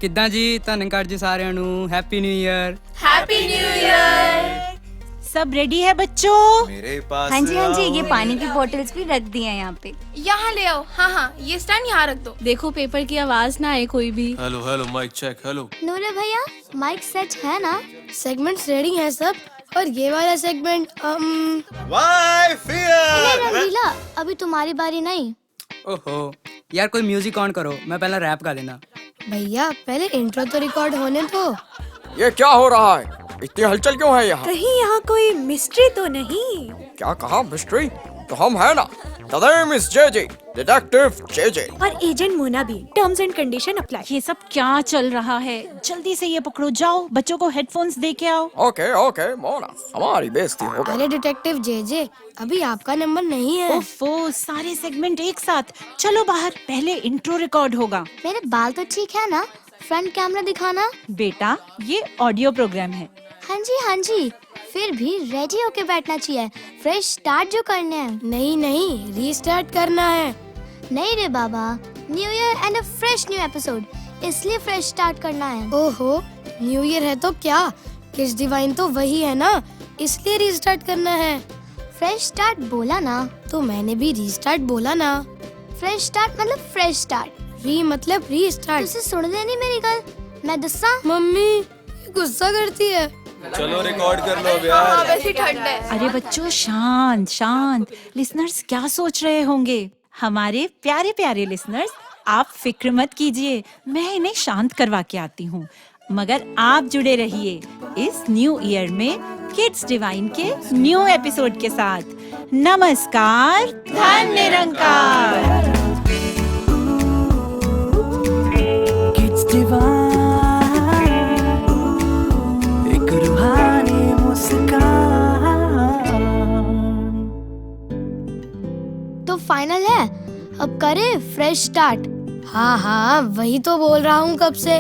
ਕਿੱਦਾਂ ਜੀ? ਧੰਨਵਾਦ ਜੀ ਸਾਰਿਆਂ ਨੂੰ। Happy new year. Happy new year. सब रेडी है बच्चों? मेरे पास हाँ जी, ये पानी की बोतल्स भी रख दी हैं यहाँ पे। यहाँ ले आओ। हाँ, ये स्टैंड यहाँ रख दो। देखो पेपर की आवाज ना आए कोई भी। Hello hello mike check. Hello Noore भैया, माइक सेट है ना? सेगमेंट्स रेडी हैं सब, और ये वाला सेगमेंट रंगीला, अभी तुम्हारी बारी नहीं। ओहो यार, कोई म्यूजिक ऑन करो, मैं पहला रैप गा देना। भैया पहले इंट्रो तो रिकॉर्ड होने दो। ये क्या हो रहा है? इतनी हलचल क्यों है यहाँ? कहीं यहाँ कोई मिस्ट्री तो नहीं? क्या कहा मिस्ट्री? तो हम है ना, The name is JJ, detective JJ। और एजेंट मोना भी। Terms and condition apply. ये सब क्या चल रहा है? जल्दी से ये पकड़ो, जाओ बच्चों को हेडफोन्स दे के आओ। ओके मोना, हमारी बेइज्जती हो गई। अरे डिटेक्टिव JJ, अभी आपका नंबर नहीं है। ओफो, सारे सेगमेंट एक साथ। चलो बाहर, पहले इंट्रो रिकॉर्ड होगा। मेरे बाल तो ठीक है ना? फ्रंट कैमरा दिखाना। बेटा ये ऑडियो प्रोग्राम है। हाँ जी, फिर भी रेडी होके बैठना चाहिए। फ्रेश स्टार्ट जो करने हैं। नहीं, रीस्टार्ट करना है। नहीं रे बाबा, new year and a fresh new episode, इसलिए फ्रेश स्टार्ट करना है। ओहो, न्यू ईयर है तो क्या, किड्स डिवाइन तो वही है ना, इसलिए रीस्टार्ट करना है। फ्रेश स्टार्ट बोला ना? तो मैंने भी रीस्टार्ट बोला ना। फ्रेश स्टार्ट मतलब फ्रेश स्टार्ट। री मतलब रीस्टार्ट। तुझे सुन देनी मेरी गल? मैं दसा? मम्मी गुस्सा करती है। चलो रिकॉर्ड कर लो यार। वैसे ठंड है। अरे बच्चों शांत। लिसनर्स क्या सोच रहे होंगे? हमारे प्यारे प्यारे लिसनर्स, आप फिक्र मत कीजिए, मैं इन्हें शांत करवा के आती हूँ। मगर आप जुड़े रहिए इस न्यू ईयर में किड्स डिवाइन के न्यू एपिसोड के साथ। नमस्कार, धन निरंकार। किड्स डिवाइन, एक रूहानी मुस्कान। तो फाइनल है, अब करें फ्रेश स्टार्ट। हाँ, वही तो बोल रहा हूँ कब से।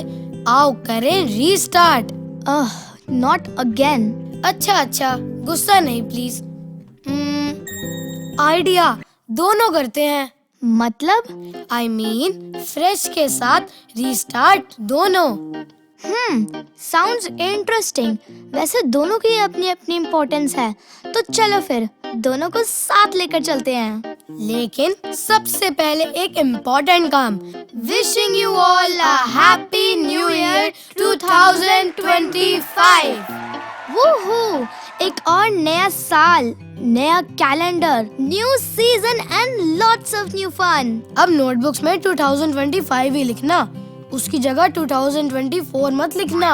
आओ करें रीस्टार्ट। Not again. अच्छा, गुस्सा नहीं प्लीज। आइडिया, दोनों करते हैं। मतलब? I mean, फ्रेश के साथ रीस्टार्ट दोनों। Sounds interesting. वैसे दोनों की अपनी अपनी इम्पोर्टेंस है, तो चलो फिर दोनों को साथ लेकर चलते हैं। लेकिन सबसे पहले एक इम्पोर्टेंट काम। Wishing you all a happy new year 2025। Woohoo, एक और नया साल, नया calendar, new season and lots of new fun. अब नोटबुक्स में 2025 ही लिखना, उसकी जगह 2024 मत लिखना।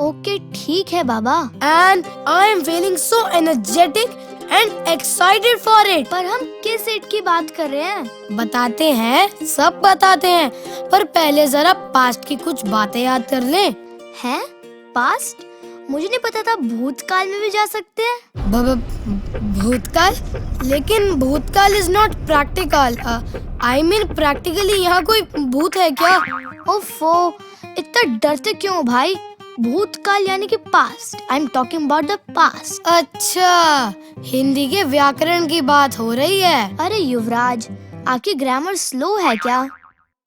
ओके ठीक है बाबा। And I am feeling so energetic and excited for it। पर हम किस डेट की बात कर रहे हैं? बताते हैं, सब बताते हैं, पर पहले जरा पास्ट की कुछ बातें याद कर लें। हैं? पास्ट? मुझे नहीं पता था भूतकाल में भी जा सकते हैं। भूतकाल? लेकिन भूतकाल is not practical. I mean practically यहाँ कोई भूत है क्या? ओफो, इतना डरते क्यों हो भाई? भूतकाल यानी कि past. I am talking about the past. अच्छा, हिंदी के व्याकरण की बात हो रही है। अरे युवराज, आपकी ग्रामर स्लो है क्या?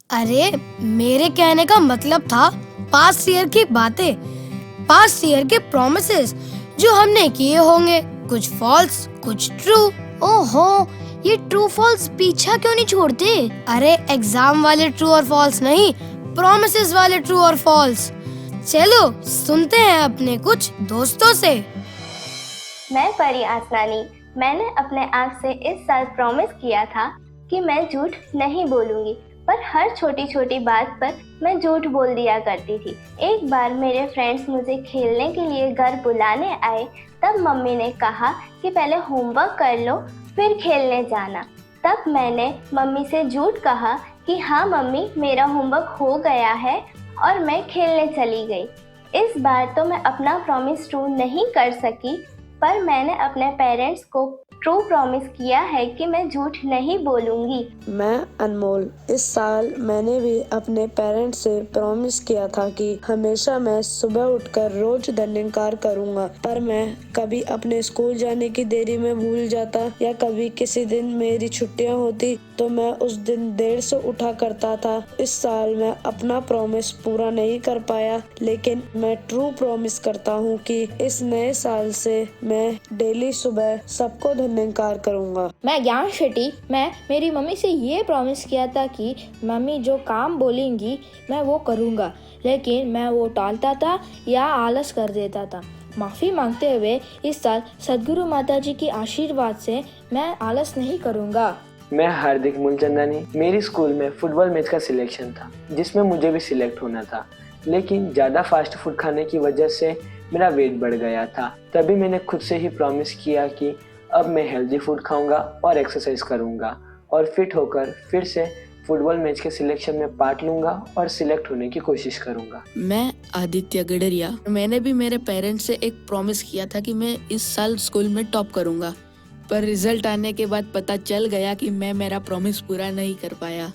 अरे मेरे कहने का मतलब था पास्ट ईयर की बातें, पास्ट ईयर के प्रॉमिसेस जो हमने किए होंगे, कुछ फॉल्स कुछ ट्रू। ओहो, ये ट्रू फॉल्स पीछा क्यों नहीं छोड़ते? अरे एग्जाम वाले ट्रू और फॉल्स नहीं, प्रॉमिसेस वाले ट्रू और फॉल्स। चलो सुनते हैं अपने कुछ दोस्तों से। मैं परी आसनानी। मैंने अपने आप से इस साल प्रॉमिस किया था कि मैं झूठ नहीं बोलूंगी, पर हर छोटी छोटी बात पर मैं झूठ बोल दिया करती थी। एक बार मेरे फ्रेंड्स मुझे खेलने के लिए घर बुलाने आए, तब मम्मी ने कहा कि पहले होमवर्क कर लो फिर खेलने जाना। तब मैंने मम्मी से झूठ कहा कि हाँ मम्मी, मेरा होमवर्क हो गया है, और मैं खेलने चली गई। इस बार तो मैं अपना प्रॉमिस ट्रू नहीं कर सकी, पर मैंने अपने पेरेंट्स को ट्रू प्रॉमिस किया है कि मैं झूठ नहीं बोलूँगी। मैं अनमोल। इस साल मैंने भी अपने पेरेंट्स से प्रॉमिस किया था कि हमेशा मैं सुबह उठकर रोज धन्यवाद करूंगा, पर मैं कभी अपने स्कूल जाने की देरी में भूल जाता या कभी किसी दिन मेरी छुट्टियां होती तो मैं उस दिन देर से उठा करता था। इस साल मैं अपना प्रॉमिस पूरा नहीं कर पाया, लेकिन मैं ट्रू प्रॉमिस करता हूँ कि इस नए साल से मैं डेली सुबह सबको धन्यवाद करूँगा। मैं ज्ञान शेट्टी। मैं मेरी मम्मी से ये प्रॉमिस किया था कि मम्मी जो काम बोलेंगी मैं वो करूँगा, लेकिन मैं वो टालता था या आलस कर देता था। माफ़ी मांगते हुए इस साल सद्गुरु माता जी की आशीर्वाद से मैं आलस नहीं करूँगा। मैं हार्दिक मूलचंदानी। मेरी स्कूल में फुटबॉल मैच का सिलेक्शन था जिसमें मुझे भी सिलेक्ट होना था, लेकिन ज़्यादा फास्ट फूड खाने की वजह से मेरा वेट बढ़ गया था। तभी मैंने खुद से ही प्रॉमिस किया कि अब मैं हेल्दी फूड खाऊंगा और एक्सरसाइज करूंगा और फिट होकर फिर से फुटबॉल मैच के सिलेक्शन में पार्ट लूंगा और सिलेक्ट होने की कोशिश करूंगा। मैं आदित्य गडरिया। मैंने भी मेरे पेरेंट्स से एक प्रॉमिस किया था कि मैं इस साल स्कूल में टॉप करूंगा, पर रिजल्ट आने के बाद पता चल गया कि मैं मेरा प्रॉमिस पूरा नहीं कर पाया।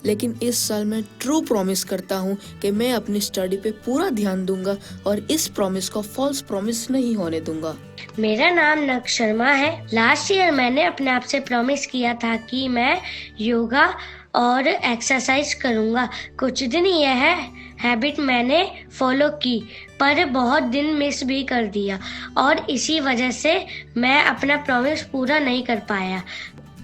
लेकिन इस साल मैं ट्रू प्रॉमिस करता हूँ कि मैं अपनी स्टडी पे पूरा ध्यान दूंगा और इस प्रॉमिस को फॉल्स प्रॉमिस नहीं होने दूंगा। मेरा नाम नक शर्मा है। लास्ट ईयर मैंने अपने आप से प्रॉमिस किया था कि मैं योगा और एक्सरसाइज करूँगा। कुछ दिन यह हैबिट मैंने फॉलो की, पर बहुत दिन मिस भी कर दिया और इसी वजह से मैं अपना प्रॉमिस पूरा नहीं कर पाया।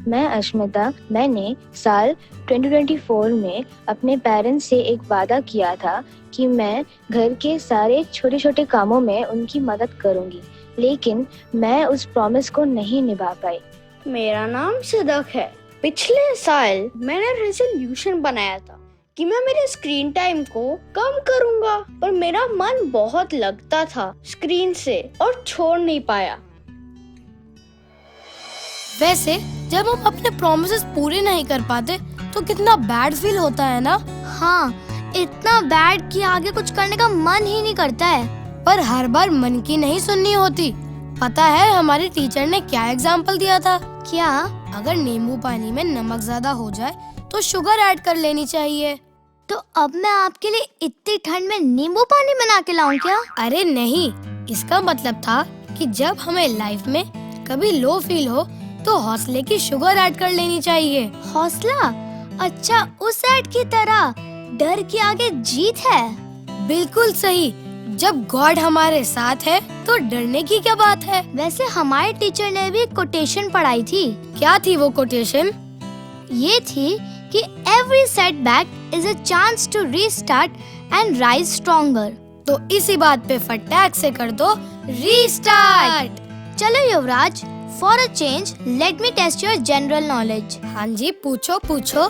मैं अश्मिता। मैंने साल 2024 में अपने पेरेंट्स से एक वादा किया था कि मैं घर के सारे छोटे छोटे कामों में उनकी मदद करूंगी, लेकिन मैं उस प्रॉमिस को नहीं निभा पाई। मेरा नाम सिद्दक है। पिछले साल मैंने रेजोल्यूशन बनाया था कि मैं मेरे स्क्रीन टाइम को कम करूंगा, पर मेरा मन बहुत लगता था स्क्रीन से और छोड़ नहीं पाया। वैसे जब हम अपने प्रॉमिसेस पूरे नहीं कर पाते तो कितना बैड फील होता है ना। हाँ, इतना बैड कि आगे कुछ करने का मन ही नहीं करता है। पर हर बार मन की नहीं सुननी होती। पता है हमारी टीचर ने क्या एग्जाम्पल दिया था? क्या? अगर नींबू पानी में नमक ज्यादा हो जाए तो शुगर ऐड कर लेनी चाहिए। तो अब मैं आपके लिए इतनी ठंड में नींबू पानी बना के लाऊं क्या? अरे नहीं, इसका मतलब था कि जब हमें लाइफ में कभी लो फील हो तो हौसले की शुगर ऐड कर लेनी चाहिए। हौसला? अच्छा, उस ऐड की तरह डर के आगे जीत है। बिल्कुल सही। जब गॉड हमारे साथ है तो डरने की क्या बात है। वैसे हमारे टीचर ने भी कोटेशन पढ़ाई थी। क्या थी वो कोटेशन? ये थी कि every setback is a chance to restart and rise stronger. तो इसी बात पे फटाक से कर दो रीस्टार्ट। चलो Yuvraj, for a change let me test your general knowledge. हाँ जी, पूछो पूछो।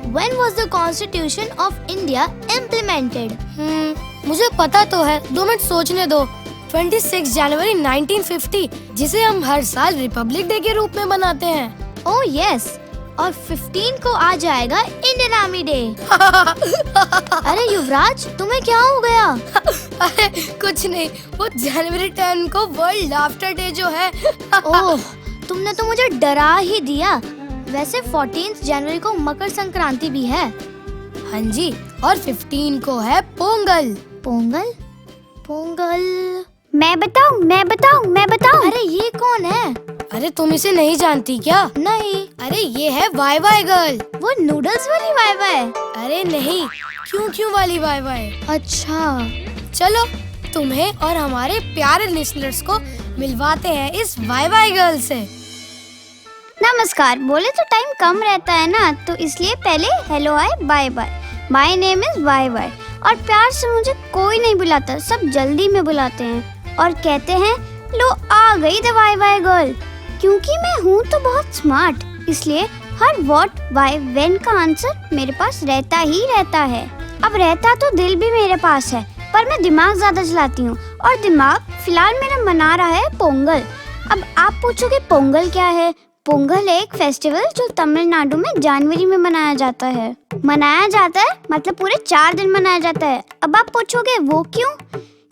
When was the Constitution of India implemented? मुझे पता तो है, 2 मिनट सोचने दो। 26 जनवरी 1950, जिसे हम हर साल रिपब्लिक डे के रूप में मनाते हैं। ओह यस, और 15 को आ जाएगा इंडियन आर्मी डे। अरे युवराज, तुम्हें क्या हो गया? अरे कुछ नहीं, वो जनवरी 10 को वर्ल्ड लाफ्टर डे जो है। ओह, तुमने तो मुझे डरा ही दिया। वैसे 14 जनवरी को मकर संक्रांति भी है। हाँ जी, और 15 को है पोंगल। पोंगल? पोंगल? मैं बताऊं? अरे ये कौन है? अरे तुम इसे नहीं जानती क्या? नहीं। अरे ये है वाई वाई गर्ल। वो नूडल्स वाली वाई वाई? अरे नहीं, क्यों वाली वाई वाई। अच्छा, चलो तुम्हें और हमारे प्यारे लिसनर्स को मिलवाते हैं इस वाई वाई गर्ल से। नमस्कार। बोले तो टाइम कम रहता है ना, तो इसलिए पहले hello hi bye bye. My name is Y Y, और प्यार से मुझे कोई नहीं बुलाता, सब जल्दी में बुलाते हैं और कहते हैं लो आ गई द वाई वाई गर्ल। क्योंकि मैं हूँ तो बहुत स्मार्ट, इसलिए हर व्हाट वाई व्हेन का आंसर मेरे पास रहता ही रहता है। अब रहता तो दिल भी मेरे पास है, पर मैं दिमाग ज्यादा चलाती हूँ, और दिमाग फिलहाल मेरा मना रहा है पोंगल। अब आप पूछोगे पोंगल क्या है? पोंगल एक फेस्टिवल जो तमिलनाडु में जनवरी में मनाया जाता है। मतलब पूरे 4 दिन मनाया जाता है। अब आप पूछोगे वो क्यों?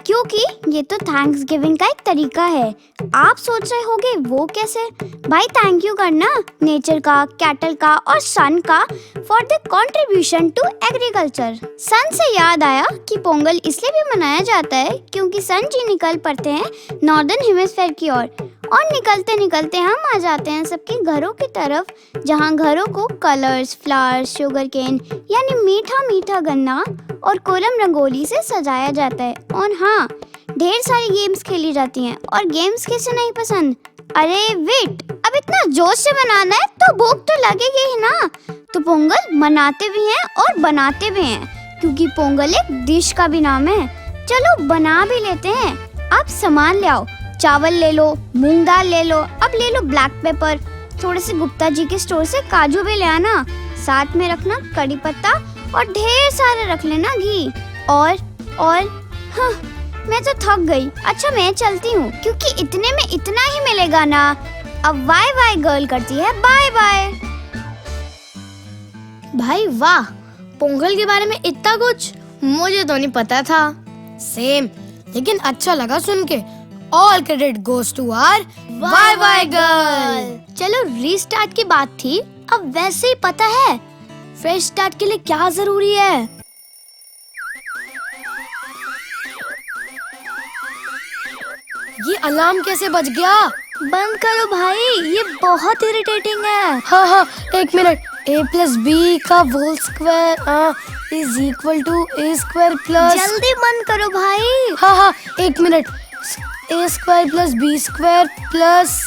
क्योंकि ये तो थैंक्स गिविंग का एक तरीका है। आप सोच रहे होंगे वो कैसे? भाई थैंक यू करना नेचर का, कैटल का और सन का for the contribution to agriculture. Sun से याद आया कि पोंगल इसलिए भी मनाया जाता है क्योंकि सन जी निकल पड़ते हैं नॉर्दर्न हेमिस्फीयर की ओर और निकलते निकलते हम आ जाते हैं सबके घरों की तरफ, जहाँ घरों को कलर्स, फ्लावर्स, शुगर केन यानी मीठा मीठा गन्ना और कोलम रंगोली से सजाया जाता है। और हाँ, ढेर सारी गेम्स खेली जाती हैं। और गेम्स किसे नहीं पसंद? अरे वेट, अब इतना जोश से मनाना है तो भूख तो लगेगी ही ना। तो पोंगल मनाते भी हैं और बनाते भी हैं क्योंकि पोंगल एक डिश का भी नाम है। चलो बना भी लेते हैं। आप सामान ले आओ, चावल ले लो, मूंग दाल ले लो, अब ले लो ब्लैक पेपर, थोड़े से गुप्ता जी के स्टोर से काजू भी ले आना, साथ में रखना कड़ी पत्ता और ढेर सारे रख लेना घी। और हाँ, मैं तो थक गई। अच्छा मैं चलती हूँ क्योंकि इतने में इतना ही मिलेगा ना। अब बाय बाय गर्ल करती है, बाय बाय। भाई वाह, पोंगल के बारे में इतना कुछ मुझे तो नहीं पता था। सेम, लेकिन अच्छा लगा सुन के। All credit goes to our bye bye girl. चलो रीस्टार्ट की बात थी, अब वैसे ही पता है फ्रेश स्टार्ट के लिए क्या जरूरी है। ये अलार्म कैसे बज गया? बंद करो भाई, ये बहुत इरिटेटिंग है। हाँ, एक मिनट। a+b का whole square is equal to a² plus. जल्दी बंद करो भाई। हाँ, एक minute. a² plus b² plus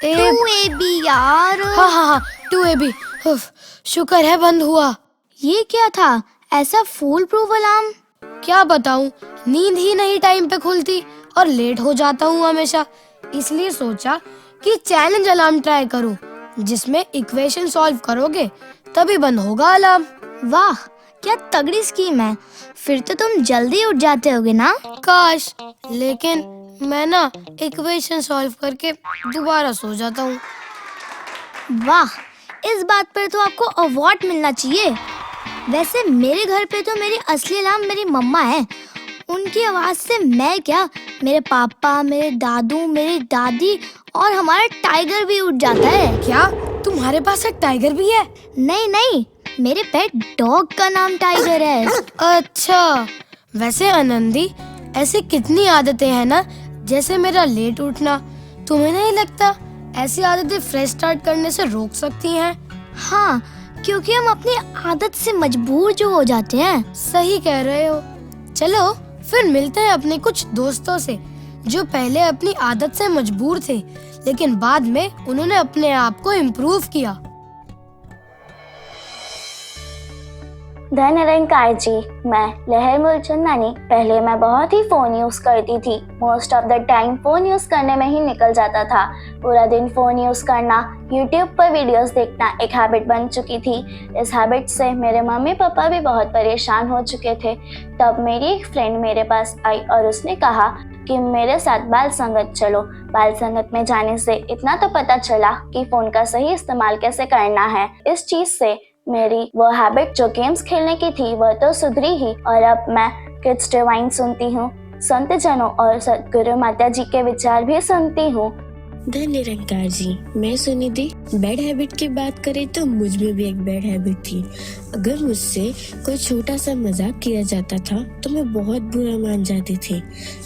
2ab यार। हाँ, 2ab। शुक्र है बंद हुआ। ये क्या था? ऐसा फूल प्रूफ अलार्म? क्या बताऊं, नींद ही नहीं टाइम पे खुलती और लेट हो जाता हूँ हमेशा। इसलिए सोचा कि चैलेंज अलार्म ट्राई करूं, जिसमें इक्वेशन सॉल्व करोगे तभी बंद होगा अलार्म। वाह, क्या तगड़ी स्कीम है। फिर तो तुम जल्दी उठ जाते होगे ना? काश, लेकिन मैं ना इक्वेशन सॉल्व करके दोबारा सो जाता हूँ। वाह, इस बात पर तो आपको अवार्ड मिलना चाहिए। वैसे मेरे घर पे तो मेरी असली अलार्म मेरी मम्मा है। उनकी आवाज से मैं क्या, मेरे पापा, मेरे दादू, मेरी दादी और हमारा टाइगर भी उठ जाता है। क्या तुम्हारे पास एक टाइगर भी है? नहीं, मेरे पेट डॉग का नाम टाइगर है। अच्छा, वैसे आनंदी, ऐसी कितनी आदतें हैं ना, जैसे मेरा लेट उठना। तुम्हें नहीं लगता ऐसी आदतें फ्रेश स्टार्ट करने से रोक सकती हैं? हाँ, क्योंकि हम अपनी आदत से मजबूर जो हो जाते हैं। सही कह रहे हो। चलो फिर मिलते हैं अपने कुछ दोस्तों से जो पहले अपनी आदत से मजबूर थे, लेकिन बाद में उन्होंने अपने आप को इम्प्रूव किया। धन्यरंकार जी, मैं लहर मूलचंदानी। पहले मैं बहुत ही फोन यूज करती थी। Most of the time phone use करने में ही निकल जाता था। पूरा दिन फोन यूज करना, यूट्यूब पर वीडियोस देखना एक हैबिट बन चुकी थी। इस हैबिट से मेरे मम्मी पापा भी बहुत परेशान हो चुके थे। तब मेरी एक फ्रेंड मेरे पास आई और उसने कहा कि मेरे साथ बाल संगत चलो। बाल संगत में जाने से इतना तो पता चला कि फोन का सही इस्तेमाल कैसे करना है। इस चीज से मेरी वो हैबिट जो गेम्स खेलने की थी वह तो सुधरी ही, और अब मैं किड्स डिवाइन सुनती हूँ, संत जनों और सदगुरु माता जी के विचार भी सुनती हूँ। धन्यरंकार जी, मैं सुनिधि। बैड हैबिट की बात करें तो मुझ में भी एक बैड हैबिट थी। अगर मुझसे कोई छोटा सा मजाक किया जाता था तो मैं बहुत बुरा मान जाती थी।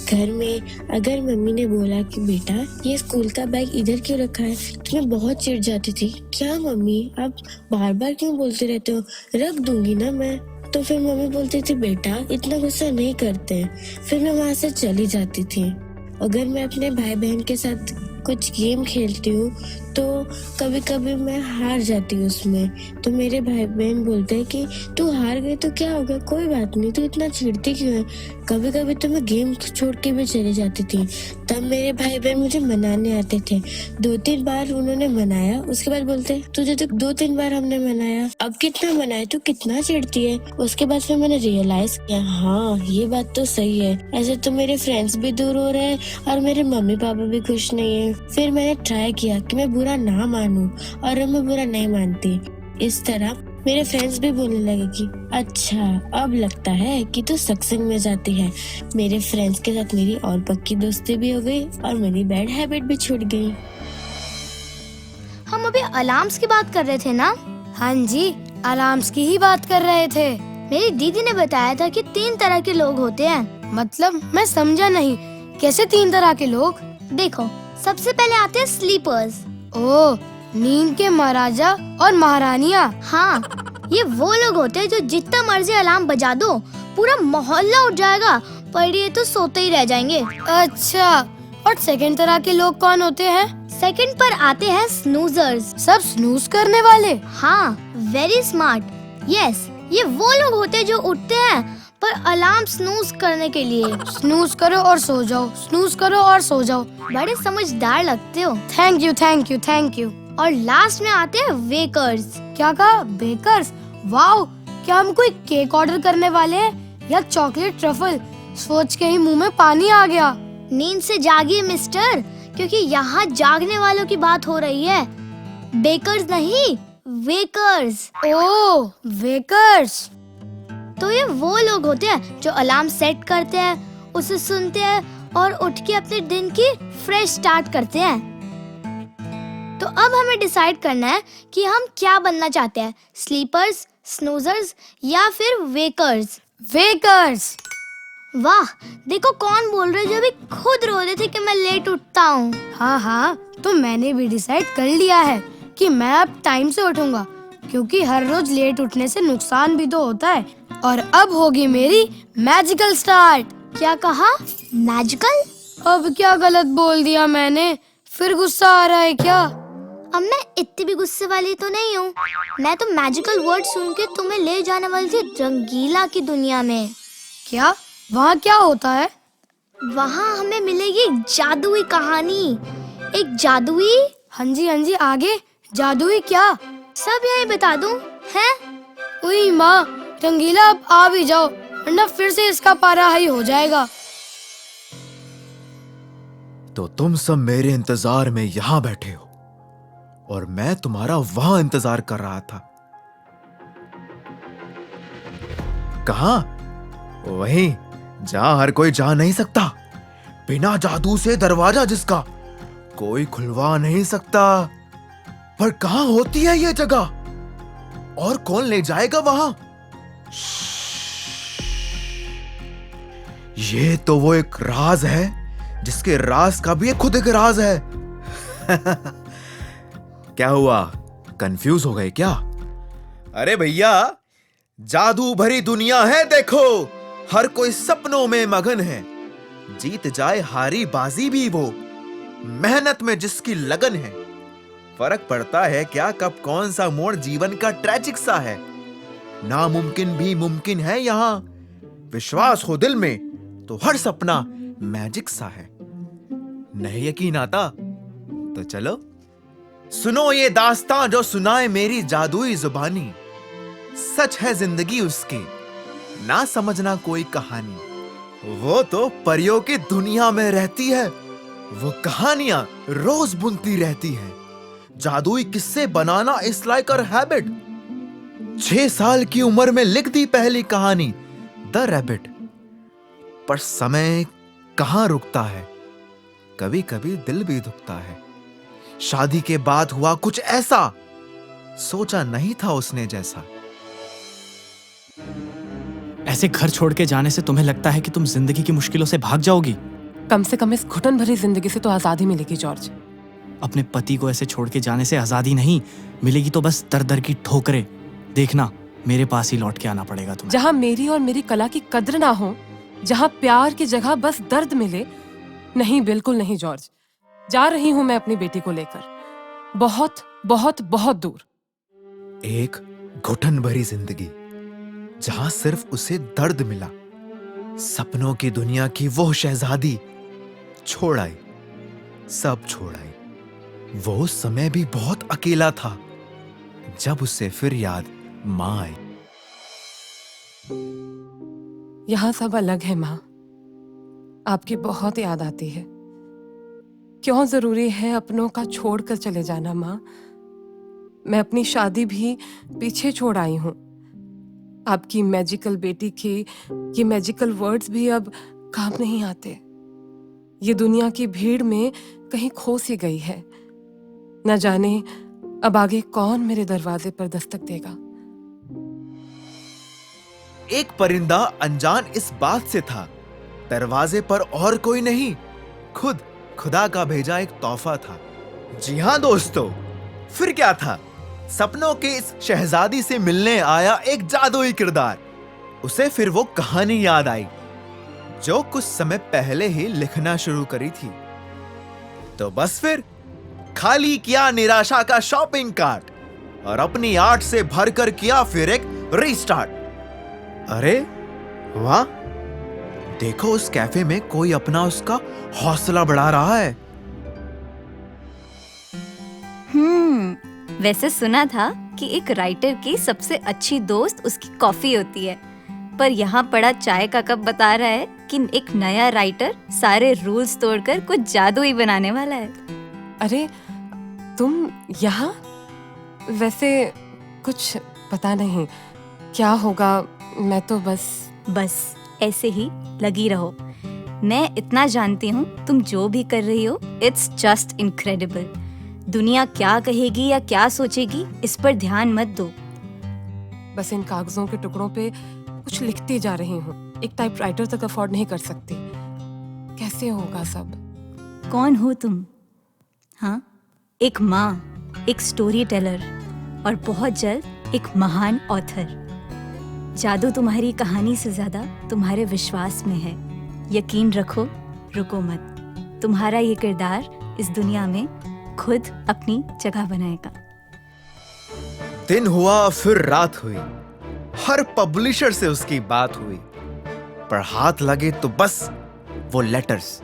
घर में अगर मम्मी ने बोला कि बेटा ये स्कूल का बैग इधर क्यों रखा है, तो मैं बहुत चिढ़ जाती थी। क्या मम्मी आप बार बार क्यों बोलते रहते हो, रख दूंगी ना मैं। तो फिर मम्मी बोलती थी बेटा इतना गुस्सा नहीं करते। फिर मैं वहाँ से चली जाती थी। अगर मैं अपने भाई बहन के साथ कुछ गेम खेलती हूँ तो कभी कभी मैं हार जाती हूँ उसमें, तो मेरे भाई बहन बोलते हैं कि तू हार गई तो क्या हो गया, कोई बात नहीं, तू इतना चिढ़ती क्यों है। कभी कभी तो मैं गेम छोड़ के भी चली जाती थी। तब मेरे भाई बहन मुझे मनाने आते थे। 2-3 बार उन्होंने मनाया, उसके बाद बोलते तुझे तो 2-3 बार हमने मनाया, अब कितना मनाए, तू कितना चिढ़ती है। उसके बाद फिर मैंने रियलाइज किया हाँ ये बात तो सही है, ऐसे तो मेरे फ्रेंड्स भी दूर हो रहे हैं और मेरे मम्मी पापा भी खुश नहीं है। फिर मैंने ट्राई किया कि मैं बुरा ना मानूं, और मैं बुरा नहीं मानती। इस तरह मेरे फ्रेंड्स भी बोलने लगे कि अच्छा अब लगता है कि तू सत्संग में जाती है। मेरे फ्रेंड्स के साथ मेरी और पक्की दोस्ती भी हो गई और मेरी बैड हैबिट भी छूट गई। हम अभी अलार्म्स की बात कर रहे थे ना? हाँ जी, अलार्म्स की ही बात कर रहे थे। मेरी दीदी ने बताया था कि 3 तरह के लोग होते हैं। मतलब मैं समझा नहीं, कैसे 3 तरह के लोग? देखो, सबसे पहले आते हैं स्लीपर्स। ओह, नींद के महाराजा और महारानियाँ। हाँ, ये वो लोग होते हैं जो जितना मर्जी अलार्म बजा दो पूरा मोहल्ला उठ जाएगा, पर ये तो सोते ही रह जाएंगे। अच्छा, और सेकंड तरह के लोग कौन होते हैं? सेकंड पर आते हैं स्नूजर्स। सब स्नूज करने वाले? हाँ, वेरी स्मार्ट। यस, ये वो लोग होते हैं जो उठते हैं पर अलार्म स्नूज करने के लिए। स्नूज करो और सो जाओ, स्नूज करो और सो जाओ। बड़े समझदार लगते हो। Thank you, thank you, thank you. और लास्ट में आते हैं वेकर्स। क्या कहा? बेकर्स? वाओ, क्या हम कोई केक ऑर्डर करने वाले हैं या चॉकलेट ट्रफल? सोच के ही मुंह में पानी आ गया। नींद से जागिए मिस्टर, क्योंकि यहाँ जागने वालों की बात हो रही है। बेकर्स नहीं, वेकर्स। ओह, वेकर्स। तो ये वो लोग होते हैं जो अलार्म सेट करते हैं, उसे सुनते हैं और उठ के अपने दिन की फ्रेश स्टार्ट करते हैं। तो अब हमें डिसाइड करना है कि हम क्या बनना चाहते हैं, स्लीपर्स, स्नूजर्स या फिर वेकर्स। वेकर्स। वाह, देखो कौन बोल रहे जो अभी खुद रो रहे थे कि मैं लेट उठता हूँ। हाँ हाँ, तो मैंने भी डिसाइड कर लिया है कि मैं अब टाइम से उठूंगा, क्योंकि हर रोज लेट उठने से नुकसान भी तो होता है। और अब होगी मेरी मैजिकल स्टार्ट। क्या कहा? मैजिकल? अब क्या गलत बोल दिया मैंने? फिर गुस्सा आ रहा है क्या? अब मैं इतनी भी गुस्से वाली तो नहीं हूँ। मैं तो मैजिकल वर्ड सुन के तुम्हें ले जाने वाली थी रंगीला की दुनिया में। क्या? वहाँ क्या होता है? वहाँ हमें मिलेगी एक जादुई कहानी। एक जादुई? हाँ जी हाँ जी, आगे जादुई क्या? सब यही बता दूं? हैं? ओए माँ, रंगीला अब आ भी जाओ, वरना फिर से इसका पारा हाई हो जाएगा। तो तुम सब मेरे इंतजार में यहाँ बैठे हो और मैं तुम्हारा वहां इंतजार कर रहा था। कहाँ? वहीं जहां हर कोई जा नहीं सकता, बिना जादू से दरवाजा जिसका कोई खुलवा नहीं सकता। पर कहाँ होती है ये जगह और कौन ले जाएगा वहां? ये तो वो एक राज है जिसके राज का भी खुद एक राज है। क्या हुआ, कंफ्यूज हो गए क्या? अरे भैया, जादू भरी दुनिया है देखो, हर कोई सपनों में मगन है। जीत जाए हारी बाजी भी वो, मेहनत में जिसकी लगन है। फर्क पड़ता है क्या कब कौन सा मोड़ जीवन का ट्रेजिक सा है। नामुमकिन भी मुमकिन है यहाँ, विश्वास हो दिल में तो हर सपना मैजिक सा है। नहीं यकीन आता तो चलो सुनो ये दास्तां जो सुनाए मेरी जादुई जुबानी। सच है जिंदगी उसकी, ना समझना कोई कहानी। वो तो परियों की दुनिया में रहती है, वो कहानियां रोज बुनती रहती हैं। जादुई किस्से बनाना इस लाइक हर हैबिट। 6 साल की उम्र में लिख दी पहली कहानी द रैबिट। पर समय कहां रुकता है, कभी कभी दिल भी दुखता है। शादी के बाद हुआ कुछ ऐसा, सोचा नहीं था उसने जैसा। ऐसे घर छोड़ के जाने से तुम्हें लगता है कि तुम जिंदगी की मुश्किलों से भाग जाओगी? कम से कम इस घुटन भरी जिंदगी से तो आजादी मिलेगी जॉर्ज। अपने पति को ऐसे छोड़ के जाने से आजादी नहीं मिलेगी, तो बस दर दर की ठोकरें। देखना, मेरे पास ही लौट के आना पड़ेगा तुम्हें। जहाँ मेरी और मेरी कला की कद्र ना हो, जहाँ प्यार की जगह बस दर्द मिले। नहीं, बिल्कुल नहीं जॉर्ज। जा रही हूँ मैं अपनी बेटी को लेकर, बहुत बहुत बहुत दूर। एक घुटन भरी जिंदगी जहां सिर्फ उसे दर्द मिला। सपनों की दुनिया की वो शहजादी छोड़ आई, सब छोड़ आई। वो समय भी बहुत अकेला था जब उसे फिर याद माँ आई। यहाँ सब अलग है माँ, आपकी बहुत याद आती है। क्यों जरूरी है अपनों का छोड़कर चले जाना माँ? मैं अपनी शादी भी पीछे छोड़ आई हूँ। आपकी मैजिकल बेटी के ये मैजिकल वर्ड्स भी अब काम नहीं आते। ये दुनिया की भीड़ में कहीं खो सी गई है। न जाने अब आगे कौन मेरे दरवाजे पर दस्तक देगा। एक परिंदा अनजान इस बात से था, दरवाजे पर और कोई नहीं, खुद खुदा का भेजा एक तोहफा था। जी हाँ दोस्तों, फिर क्या था? सपनों के इस शहजादी से मिलने आया एक जादुई किरदार। उसे फिर वो कहानी याद आई जो कुछ समय पहले ही लिखना शुरू करी थी। तो बस फिर खाली किया निराशा का शॉपिंग कार्ट और अपनी आर्ट से भरकर किया फिर एक रीस्टार्ट। अरे वाह, देखो उस कैफे में कोई अपना उसका हौसला बढ़ा रहा है। वैसे सुना था कि एक राइटर की सबसे अच्छी दोस्त उसकी कॉफी होती है, पर यहाँ पड़ा चाय का कप बता रहा है कि एक नया राइटर सारे रूल्स तोड़कर कुछ जादू ही बनाने वाला है। अरे तुम यहाँ? वैसे कुछ पता नहीं क्या होगा, मैं तो बस ऐसे ही लगी रहो। मैं इतना जानती हूँ, तुम जो भी कर रही हो इट्स जस्ट इनक्रेडिबल। दुनिया क्या कहेगी या क्या सोचेगी इस पर ध्यान मत दो। बस इन कागजों के टुकड़ों पे कुछ लिखती जा रही हूँ। एक टाइपराइटर तक अफोर्ड नहीं कर सकती। कैसे होगा सब? कौन हो तुम? हाँ, एक माँ, एक स्टोरी टेलर और बहुत जल्द एक महान ऑथर। जादू तुम्हारी कहानी से ज्यादा तुम्हारे विश्वास में है। यकीन रखो, रुको मत। तुम्हारा ये किरदार इस दुनिया में खुद अपनी जगह बनाएगा। दिन हुआ फिर रात हुई, हर पब्लिशर से उसकी बात हुई, पर हाथ लगे तो बस वो लेटर्स,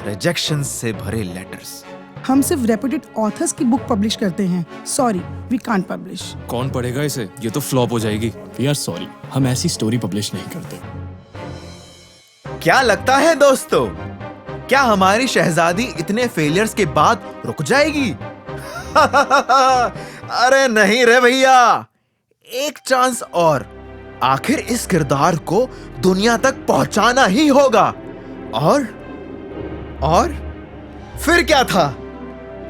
रिजेक्शन से भरे लेटर्स। हम सिर्फ रेप्यूटेड ऑथर्स की बुक पब्लिश करते हैं। Sorry, we can't publish. कौन पढ़ेगा इसे? ये तो फ्लॉप हो जाएगी। वी आर सॉरी, हम ऐसी स्टोरी पब्लिश नहीं करते। क्या लगता है दोस्तों, क्या हमारी शहजादी इतने फेलियर्स के बाद रुक जाएगी? अरे नहीं रे भैया, एक चांस और। आखिर इस किरदार को दुनिया तक पहुंचाना ही होगा। और फिर क्या था?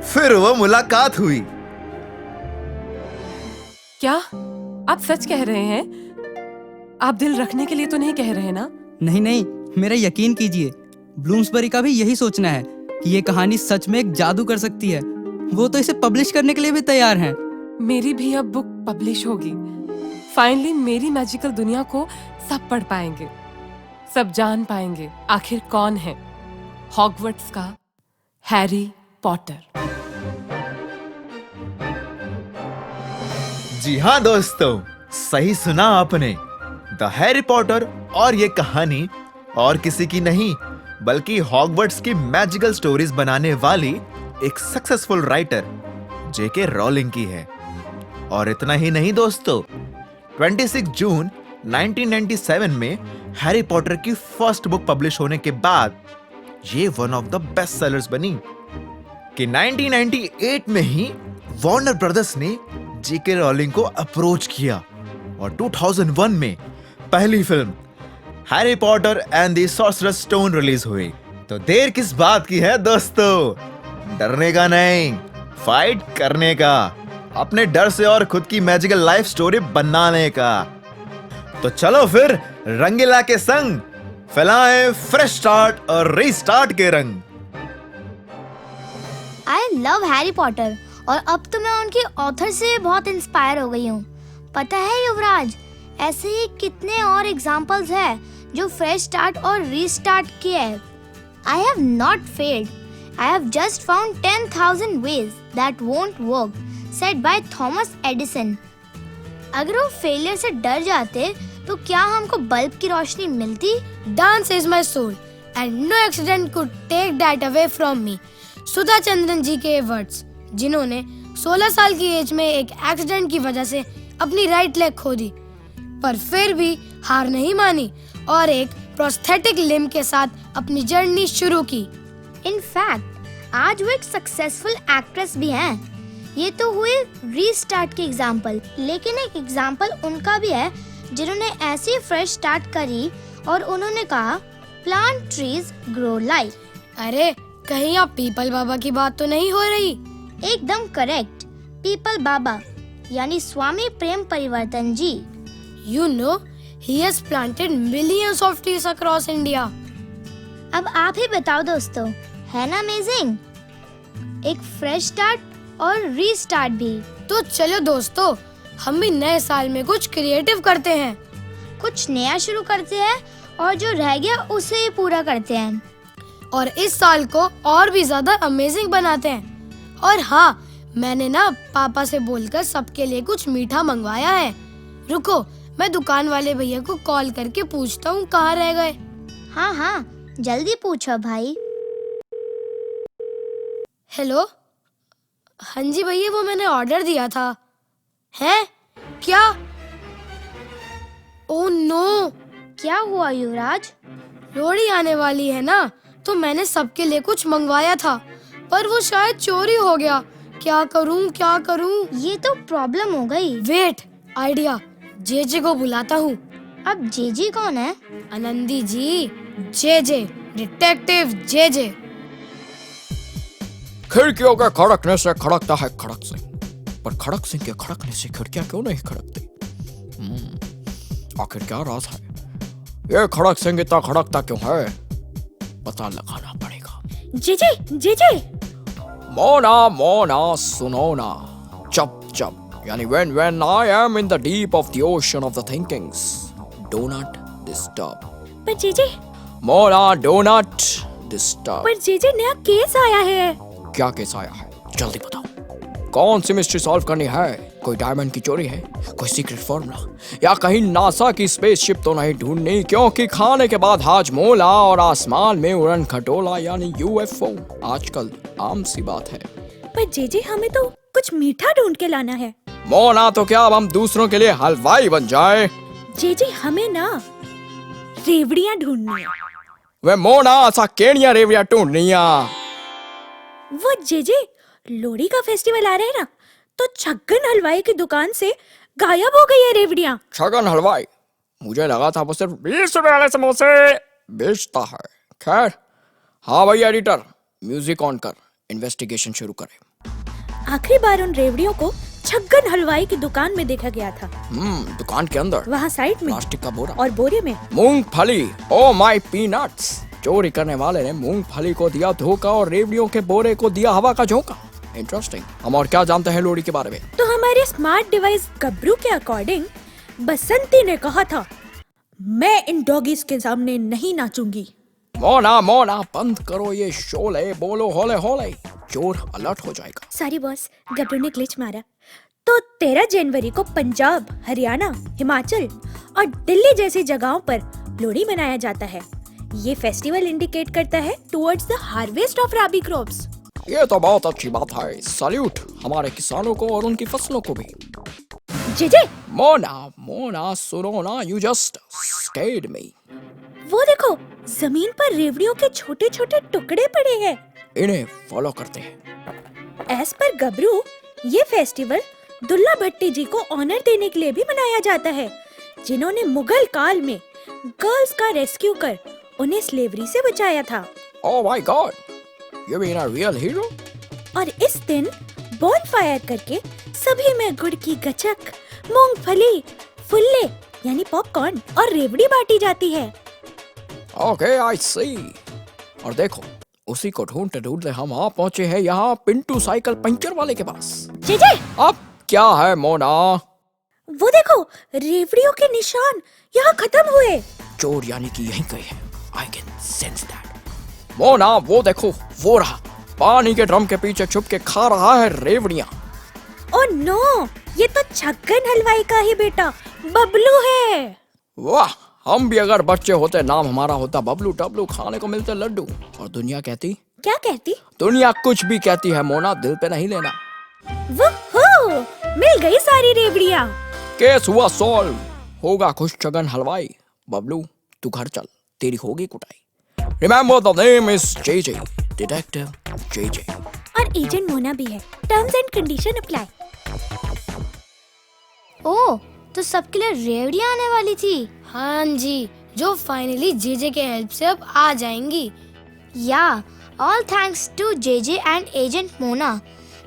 फिर वो मुलाकात हुई। क्या आप सच कह रहे हैं? आप दिल रखने के लिए तो नहीं कह रहे ना? नहीं नहीं, मेरा यकीन कीजिए, ब्लूम्सबरी का भी यही सोचना है कि ये कहानी सच में एक जादू कर सकती है। वो तो इसे पब्लिश करने के लिए भी तैयार हैं। मेरी भी अब बुक पब्लिश होगी। फाइनली मेरी मैजिकल दुनिया को सब पढ़ पाएंगे, सब जान पाएंगे आखिर कौन है हॉगवर्ट्स का हैरी पॉटर। जी हाँ दोस्तों, सही सुना आपने। द हैरी पॉटर और ये कहानी और किसी की नहीं बल्कि हॉगवर्ट्स की मैजिकल स्टोरीज बनाने वाली एक सक्सेसफुल राइटर जेके रोलिंग की है। और इतना ही नहीं दोस्तों, 26 जून 1997 में हैरी पॉटर की फर्स्ट बुक पब्लिश होने के बाद ये one of the best sellers बनी कि 1998 में ही वार्नर ब्रदर्स ने जेके रोलिंग को अप्रोच किया और 2001 में पहली film Harry Potter and the sorcerers stone release हुई। तो देर किस बात की है दोस्तों? डरने का नहीं, फाइट करने का, अपने डर से और खुद की मैजिकल लाइफ स्टोरी बनाने का। तो चलो फिर रंगीला के संग फैलाएं फ्रेश स्टार्ट और रीस्टार्ट के रंग। आई लव हैरी पॉटर और अब तो मैं उनके ऑथर से बहुत इंस्पायर हो गई हूँ। पता है युवराज, ऐसे ही कितने और एग्जाम्पल्स हैं जो फ्रेश स्टार्ट और रीस्टार्ट किए हैं। I have not failed, I have just found 10,000 ways that won't work, said by Thomas Edison. अगर वो फेलियर से डर जाते तो क्या हमको बल्ब की रोशनी मिलती? Dance is my soul and no accident could take that away from me. Sudha Chandran ji के वर्ड्स, जिन्होंने 16 साल की एज में एक एक्सीडेंट की वजह से अपनी राइट लेग खो दी, पर फिर भी हार नहीं मानी और एक प्रोस्थेटिक लिम्ब के साथ अपनी जर्नी शुरू की। इनफैक्ट आज वो एक सक्सेसफुल एक्ट्रेस भी हैं। ये तो हुए रीस्टार्ट के एग्जाम्पल, लेकिन एक एग्जाम्पल उनका भी है जिन्होंने ऐसी फ्रेश स्टार्ट करी और उन्होंने कहा प्लांट ट्रीज ग्रो लाइफ। अरे कहीं आप पीपल बाबा की बात तो नहीं हो रही? एकदम करेक्ट, पीपल बाबा यानी स्वामी प्रेम परिवर्तन जी। You know, he has planted millions of trees across India. अब आप ही बताओ दोस्तों, है ना अमेजिंग? एक फ्रेश स्टार्ट और रीस्टार्ट भी। तो चलो दोस्तों, हम भी नए साल में कुछ क्रिएटिव करते हैं, कुछ नया शुरू करते हैं और जो रह गया उसे ही पूरा करते हैं और इस साल को और भी ज्यादा अमेजिंग बनाते हैं। और हाँ, मैंने ना पापा से बोलकर सबके लिए कुछ मीठा मंगवाया है। रुको, मैं दुकान वाले भैया को कॉल करके पूछता हूँ कहाँ रह गए। हाँ हाँ, जल्दी पूछो भाई। हेलो, हाँ जी भैया, वो मैंने ऑर्डर दिया था। है क्या? ओह नो, क्या हुआ युवराज? लोहड़ी आने वाली है ना, तो मैंने सबके लिए कुछ मंगवाया था, पर वो शायद चोरी हो गया। क्या करूं? ये तो प्रॉब्लम हो गई। वेट, आइडिया, जेजे को बुलाता हूँ। अब जेजे कौन है? आनंदी जी, जेजे, डिटेक्टिव जेजे। खिड़कियों के खड़कने से खड़कता है खड़क सिंह, पर खड़क सिंह के खड़कने से खिड़कियां क्यों नहीं खड़कती? आखिर क्या राज है? ये खड़क सिंह इतना खड़कता क्यों है? पता लगाना पड़ेगा। जेजे मोना सुनो ना, चप यानी when I am in the deep of the ocean of the thinkings, do not disturb. पर JJ, Mona, do not disturb. पर जेजे, नया केस आया है। क्या केस आया है? जल्दी बताओ। कौन सी मिस्ट्री सॉल्व करनी है? कोई डायमंड की चोरी है, कोई सीक्रेट फॉर्मूला, या कहीं नासा की स्पेसशिप तो नहीं ढूंढनी? क्योंकि खाने के बाद हाजमोला और आसमान में उड़न खटोला यानी यूएफओ आजकल आम सी बात है। पर जेजे, हमें तो कुछ मीठा ढूंढ के लाना है। मोना, तो क्या अब हम दूसरों के लिए हलवाई बन जाए? जेजे, हमें ना रेवड़ियाँ ढूंढनी है। वे मोना, सा केड़ियां रेवड़ियां ढूंढनिया? वो जेजे, लोहड़ी का फेस्टिवल आ रहा है ना, तो छगन हलवाई की दुकान से गायब हो गई है रेवड़ियाँ। छगन हलवाई? मुझे लगा था वो सिर्फ 20 रुपए वाले समोसे बेचता है। खैर, हाँ भैया एडिटर, म्यूजिक ऑन कर, इन्वेस्टिगेशन शुरू करें। आखिरी बार उन रेवड़ियों को छगन हलवाई की दुकान में देखा गया था। दुकान के अंदर? वहाँ साइड में प्लास्टिक का बोरा और बोरे में मूंगफली। Oh my peanuts! चोरी करने वाले ने मूंगफली को दिया धोखा और रेवड़ियों के बोरे को दिया हवा का झोंका। इंटरेस्टिंग। हम और क्या जानते हैं लोहड़ी के बारे में? तो हमारे स्मार्ट डिवाइस गबरू के अकॉर्डिंग बसंती ने कहा था, मैं इन डॉगीज के सामने नहीं नाचूंगी। मोना, बंद करो ये शोले, बोलो होले होले, चोर अलर्ट हो जाएगा। सॉरी बॉस, गबरू ने ग्लिच मारा। तो 13 जनवरी को पंजाब, हरियाणा, हिमाचल और दिल्ली जैसी जगहों पर लोहड़ी मनाया जाता है। ये फेस्टिवल इंडिकेट करता है towards the harvest of rabi crops. ये तो बहुत अच्छी बात है। सैल्यूट हमारे किसानों को और उनकी फसलों को भी। जेजे, मोना सुनो ना, यू जस्ट स्कैर्ड मी। वो देखो, जमीन पर रेवड़ियों के छोटे छोटे टुकड़े पड़े हैं। इन्हें फॉलो करते हैं। एज पर गबरू, ये फेस्टिवल दुल्ला भट्टी जी को ऑनर देने के लिए भी मनाया जाता है, जिन्होंने मुगल काल में गर्ल्स का रेस्क्यू कर उन्हें स्लेवरी से बचाया था। Oh my God, you mean a real hero? और इस दिन बॉनफायर करके सभी में गुड़ की गचक, मूंगफली, फुल्ले यानी पॉपकॉर्न और रेवड़ी बांटी जाती है। ओके, आई सी। और देखो, उसी को ढूंढते ढूंढते हम आ पहुंचे हैं यहाँ पिंटू साइकिल पंचर वाले के पास। जेजे, अब क्या है मोना? वो देखो, रेवड़ियों के निशान यहाँ खत्म हुए। चोर यानी कि यहीं गए हैं। I can sense that. Mona, वो देखो, वो रहा, पानी के ड्रम के पीछे छुप के खा रहा है रेवड़ियाँ। ओह नो, ये तो छगन हलवाई का ही बेटा बबलू है। वाह, हम भी अगर बच्चे होते, नाम हमारा होता बबलू टबलू, खाने को मिलते लड्डू। और दुनिया कहती? क्या कहती? दुनिया कुछ भी कहती है मोना, दिल पे नहीं लेना। वोहो, मिल गई सारी रेवड़ियाँ। केस हुआ सॉल्व। होगा खुश छगन हलवाई। बबलू, तू घर चल, तेरी होगी कुटाई। Remember the name is JJ, Detective JJ. और एजेंट मोना भी है। Terms and condition apply. Oh, तो सबके लिए रेवड़ियाँ आने वाली थी। हाँ जी, जो फाइनली जेजे के हेल्प से अब आ जाएंगी। Yeah all thanks to JJ and agent Mona.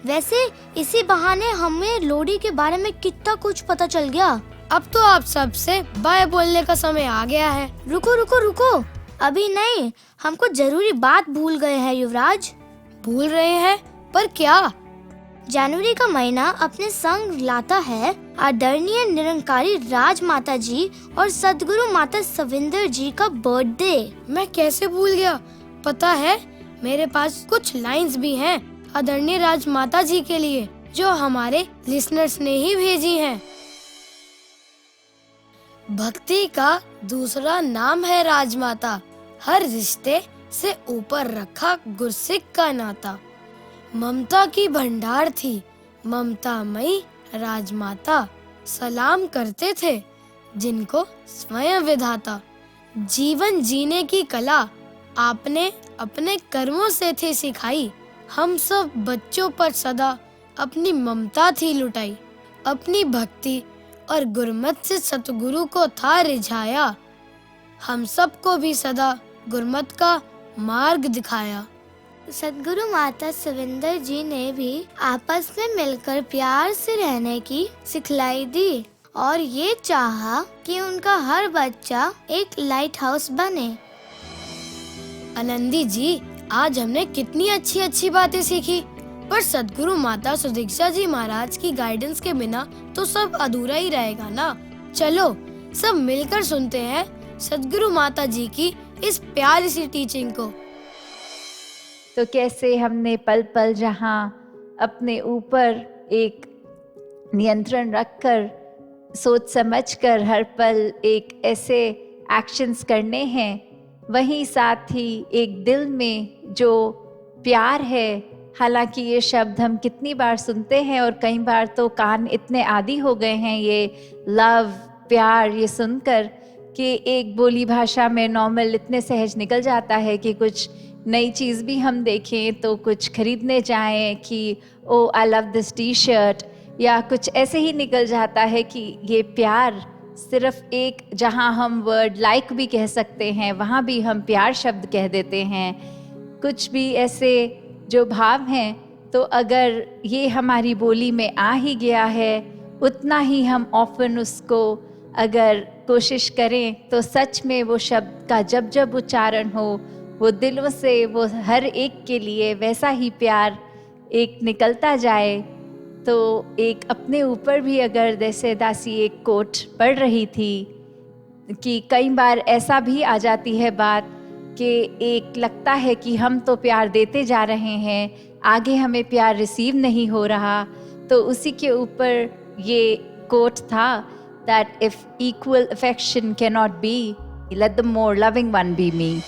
वैसे इसी बहाने हमें लोहड़ी के बारे में कितना कुछ पता चल गया। अब तो आप सबसे बाय बोलने का समय आ गया है। रुको रुको रुको, अभी नहीं, हम कुछ जरूरी बात भूल गए हैं युवराज। भूल रहे हैं? पर क्या? जनवरी का महीना अपने संग लाता है आदरणीय निरंकारी राजमाता जी और सदगुरु माता सविंदर जी का बर्थडे। मैं कैसे भूल गया? पता है, मेरे पास कुछ लाइंस भी हैं आदरणीय राजमाता जी के लिए, जो हमारे लिसनर्स ने ही भेजी हैं। भक्ति का दूसरा नाम है राजमाता, हर रिश्ते से ऊपर रखा गुरसिक का नाता। ममता की भंडार थी ममतामयी राजमाता, सलाम करते थे जिनको स्वयं विधाता। जीवन जीने की कला आपने अपने कर्मों से थी सिखाई, हम सब बच्चों पर सदा अपनी ममता थी लुटाई। अपनी भक्ति और गुरमत से सतगुरु को था रिझाया, हम सबको भी सदा गुरमत का मार्ग दिखाया। सदगुरु माता सविंदर जी ने भी आपस में मिलकर प्यार से रहने की सिखलाई दी और ये चाहा कि उनका हर बच्चा एक लाइट हाउस बने। आनंदी जी, आज हमने कितनी अच्छी अच्छी बातें सीखी, पर सदगुरु माता सुदीक्षा जी महाराज की गाइडेंस के बिना तो सब अधूरा ही रहेगा ना। चलो सब मिलकर सुनते हैं सदगुरु माता जी की इस प्यारी सी टीचिंग को। तो कैसे हमने पल पल जहाँ अपने ऊपर एक नियंत्रण रखकर सोच समझकर हर पल एक ऐसे एक्शंस करने हैं, वहीं साथ ही एक दिल में जो प्यार है। हालांकि ये शब्द हम कितनी बार सुनते हैं और कई बार तो कान इतने आदी हो गए हैं ये लव, प्यार ये सुनकर कि एक बोली भाषा में नॉर्मल इतने सहज निकल जाता है कि कुछ नई चीज़ भी हम देखें तो कुछ खरीदने जाएं कि oh I love this T shirt, या कुछ ऐसे ही निकल जाता है कि ये प्यार सिर्फ एक, जहाँ हम वर्ड लाइक भी कह सकते हैं वहाँ भी हम प्यार शब्द कह देते हैं। कुछ भी ऐसे जो भाव हैं, तो अगर ये हमारी बोली में आ ही गया है, उतना ही हम ऑफन उसको अगर कोशिश करें तो सच में वो शब्द का जब जब उच्चारण हो वो दिलों से वो हर एक के लिए वैसा ही प्यार एक निकलता जाए। तो एक अपने ऊपर भी अगर जैसे दासी एक कोट पढ़ रही थी कि कई बार ऐसा भी आ जाती है बात कि एक लगता है कि हम तो प्यार देते जा रहे हैं, आगे हमें प्यार रिसीव नहीं हो रहा, तो उसी के ऊपर ये कोट था that if equal affection cannot be, let the more loving one be me.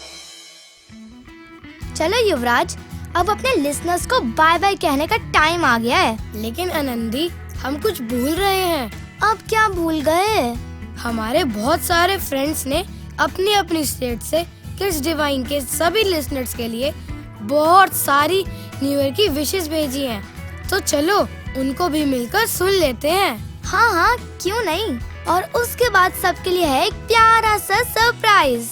चलो युवराज, अब अपने लिसनर्स को बाय बाय कहने का टाइम आ गया है। लेकिन आनंदी, हम कुछ भूल रहे हैं। अब क्या भूल गए? हमारे बहुत सारे फ्रेंड्स ने अपनी अपनी स्टेट से किड्स डिवाइन के सभी लिसनर्स के लिए बहुत सारी न्यू ईयर की विशेस भेजी हैं। तो चलो उनको भी मिलकर सुन लेते हैं। हाँ हाँ, क्यों नहीं। और उसके बाद सबके लिए है एक प्यारा सा सरप्राइज।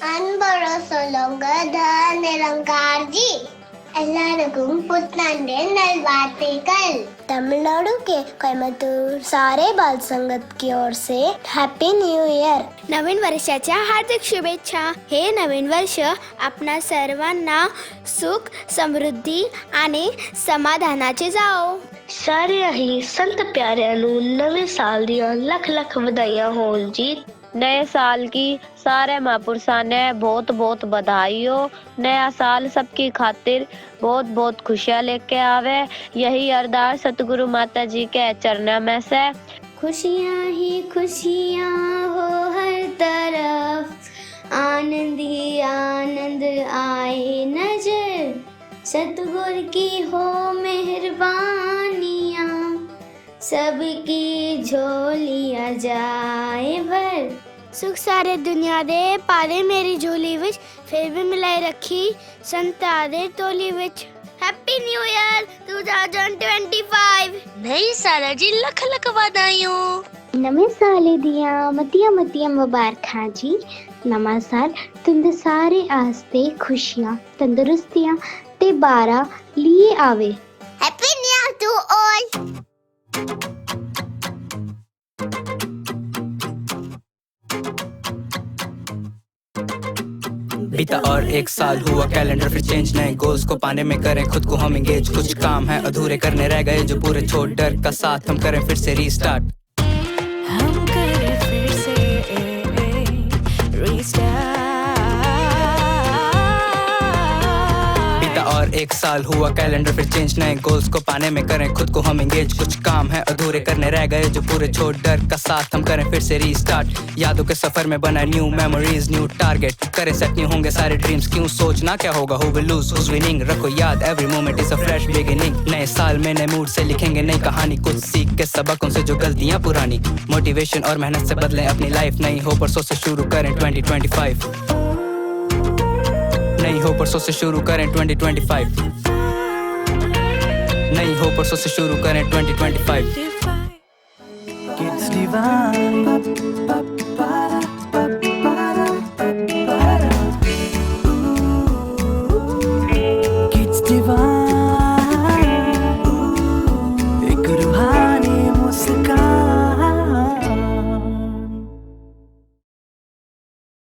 अनबरोसोलोंगधर निरंकार जी எல்லாருக்கும் புத்தாண்டு नलवार्तिकल। तमिलनाडु के कोयम्बतूर सारे बाल संगत की ओर से हैप्पी न्यू इयर। नवीन वर्षाच्या हार्दिक शुभेच्छा। हे नवीन वर्ष आपणा सर्वांना सुख, समृद्धी आणि समाधानाचे जाओ। सारे ही संत प्यारिਆਂ ਨੂੰ ਨਵੇਂ ਸਾਲ ਦੀਆਂ ਲੱਖ ਲੱਖ ਵਧਾਈਆਂ ਹੋਣ ਜੀ। नए साल की सारे महापुरुषों ने बहुत बहुत बधाई हो। नया साल सबकी खातिर बहुत बहुत खुशियाँ लेके आवे, यही अरदास सतगुरु माता जी के चरणों में से। खुशियाँ ही खुशियाँ हो हर तरफ, आनंद ही आनंद आए नजर, सतगुरु की हो मेहरबानियाँ, सबकी झोलियाँ जाए भर, सुख सारे दुनिया दे पाले मेरी झोली विच फिर भी मिलाई रखी संता दे टोली विच। Happy new year 2025। नहीं सारा जी, लख लख बधाइयों। नਵੇਂ साले दियां मतियां मतियां मुबारखां जी। नवां साल तुंदे सारे आस्ते खुशियां तंदुरुस्तियां ते बारा लिए आवे। Happy new year to all. बीता और एक साल हुआ कैलेंडर फिर चेंज, नए गोल्स को पाने में करें खुद को हम एंगेज। कुछ काम है अधूरे करने रह गए जो पूरे छोड़, डर का साथ हम करें फिर से रीस्टार्ट। हम करें फिर से रीस्टार्ट। बीता और एक साल हुआ कैलेंडर फिर चेंज, नए गोल्स को पाने में करें खुद को हम एंगेज। कुछ काम है अधूरे करने रह गए जो पूरे छोड़, डर का साथ हम करें फिर से रीस्टार्ट। यादों के सफर में बना न्यू मेमोरीज, न्यू टारगेट करें सेट, न्यू होंगे सारे ड्रीम्स। क्यों सोचना क्या होगा, who will lose who's winning. रखो याद every moment is a fresh beginning. नए साल में नए मूड से लिखेंगे नई कहानी, कुछ सीख के सबक उनसे जो गलतियां पुरानी। मोटिवेशन और मेहनत से बदलें अपनी लाइफ, नई हो परसों से शुरू करें 2025। नई हो परसों से शुरू करें 2025। नई हो परसों से शुरू करें 2025। Kids divine,